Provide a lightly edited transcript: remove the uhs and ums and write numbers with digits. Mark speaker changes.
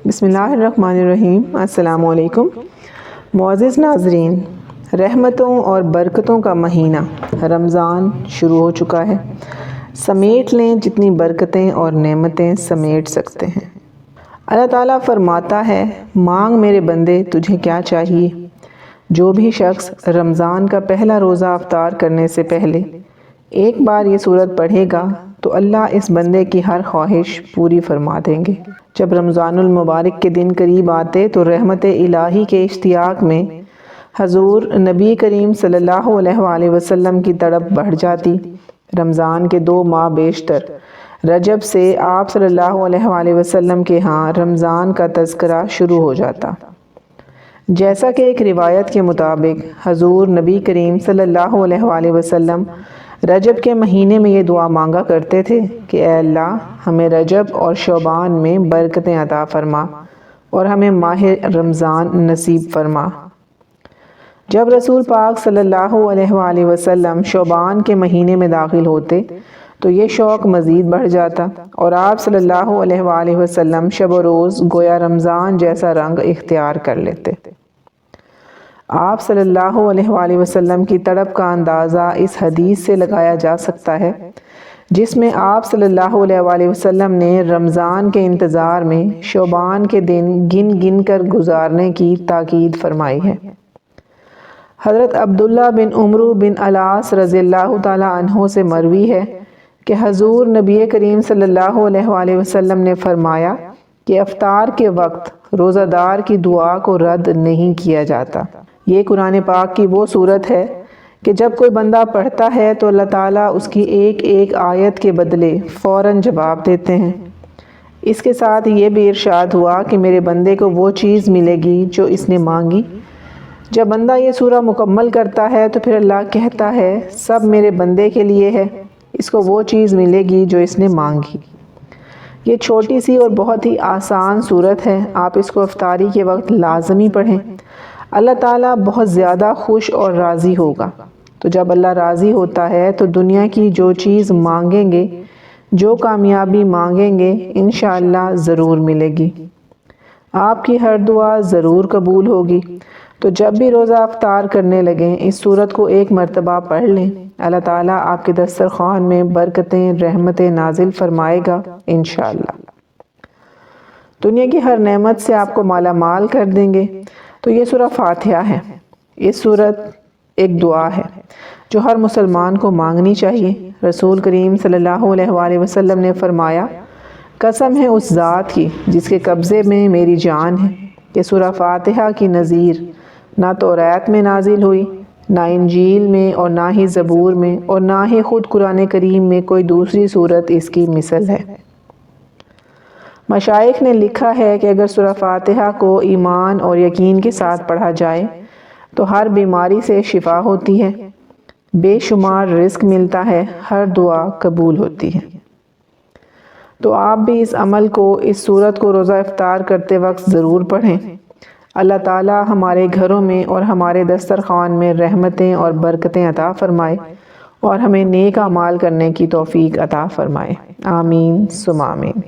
Speaker 1: بسم اللہ الرحمن الرحیم۔ السلام علیکم معزز ناظرین، رحمتوں اور برکتوں کا مہینہ رمضان شروع ہو چکا ہے۔ سمیٹ لیں جتنی برکتیں اور نعمتیں سمیٹ سکتے ہیں۔ اللہ تعالیٰ فرماتا ہے، مانگ میرے بندے تجھے کیا چاہیے۔ جو بھی شخص رمضان کا پہلا روزہ افطار کرنے سے پہلے ایک بار یہ سورت پڑھے گا تو اللہ اس بندے کی ہر خواہش پوری فرما دیں گے۔ جب رمضان المبارک کے دن قریب آتے تو رحمت الہی کے اشتیاق میں حضور نبی کریم صلی اللہ علیہ وآلہ وسلم کی تڑپ بڑھ جاتی۔ رمضان کے 2 ماہ بیشتر رجب سے آپ صلی اللہ علیہ وآلہ وسلم کے ہاں رمضان کا تذکرہ شروع ہو جاتا۔ جیسا کہ ایک روایت کے مطابق حضور نبی کریم صلی اللہ علیہ وآلہ وسلم رجب کے مہینے میں یہ دعا مانگا کرتے تھے کہ اے اللہ، ہمیں رجب اور شعبان میں برکتیں عطا فرما اور ہمیں ماہ رمضان نصیب فرما۔ جب رسول پاک صلی اللہ علیہ وآلہ وسلم شعبان کے مہینے میں داخل ہوتے تو یہ شوق مزید بڑھ جاتا اور آپ صلی اللہ علیہ وآلہ وسلم شب و روز گویا رمضان جیسا رنگ اختیار کر لیتے۔ آپ صلی اللہ علیہ وآلہ وسلم کی تڑپ کا اندازہ اس حدیث سے لگایا جا سکتا ہے جس میں آپ صلی اللہ علیہ وآلہ وسلم نے رمضان کے انتظار میں شعبان کے دن گن گن کر گزارنے کی تاکید فرمائی ہے۔ حضرت عبداللہ بن عمرو بن العاص رضی اللہ تعالی عنہ سے مروی ہے کہ حضور نبی کریم صلی اللہ علیہ وآلہ وسلم نے فرمایا کہ افطار کے وقت روزہ دار کی دعا کو رد نہیں کیا جاتا۔ یہ قرآن پاک کی وہ صورت ہے کہ جب کوئی بندہ پڑھتا ہے تو اللہ تعالیٰ اس کی ایک ایک آیت کے بدلے فوراً جواب دیتے ہیں۔ اس کے ساتھ یہ بھی ارشاد ہوا کہ میرے بندے کو وہ چیز ملے گی جو اس نے مانگی۔ جب بندہ یہ سورہ مکمل کرتا ہے تو پھر اللہ کہتا ہے، سب میرے بندے کے لیے ہے، اس کو وہ چیز ملے گی جو اس نے مانگی۔ یہ چھوٹی سی اور بہت ہی آسان صورت ہے، آپ اس کو افطاری کے وقت لازمی پڑھیں۔ اللہ تعالیٰ بہت زیادہ خوش اور راضی ہوگا۔ تو جب اللہ راضی ہوتا ہے تو دنیا کی جو چیز مانگیں گے، جو کامیابی مانگیں گے، انشاءاللہ ضرور ملے گی۔ آپ کی ہر دعا ضرور قبول ہوگی۔ تو جب بھی روزہ افطار کرنے لگیں اس سورت کو ایک مرتبہ پڑھ لیں، اللہ تعالیٰ آپ کے دسترخوان میں برکتیں رحمتیں نازل فرمائے گا انشاءاللہ۔ دنیا کی ہر نعمت سے آپ کو مالا مال کر دیں گے۔ تو یہ سورہ فاتحہ ہے۔ اس سورت ایک دعا ہے جو ہر مسلمان کو مانگنی چاہیے۔ رسول کریم صلی اللہ علیہ وآلہ وسلم نے فرمایا، قسم ہے اس ذات کی جس کے قبضے میں میری جان ہے کہ سورہ فاتحہ کی نظیر نہ توریت میں نازل ہوئی، نہ انجیل میں اور نہ ہی زبور میں اور نہ ہی خود قرآن کریم میں کوئی دوسری سورت اس کی مثل ہے۔ مشائخ نے لکھا ہے کہ اگر سورہ فاتحہ کو ایمان اور یقین کے ساتھ پڑھا جائے تو ہر بیماری سے شفا ہوتی ہے، بے شمار رزق ملتا ہے، ہر دعا قبول ہوتی ہے۔ تو آپ بھی اس عمل کو، اس سورت کو روزہ افطار کرتے وقت ضرور پڑھیں۔ اللہ تعالیٰ ہمارے گھروں میں اور ہمارے دسترخوان میں رحمتیں اور برکتیں عطا فرمائے اور ہمیں نیک اعمال کرنے کی توفیق عطا فرمائے۔ آمین ثم آمین۔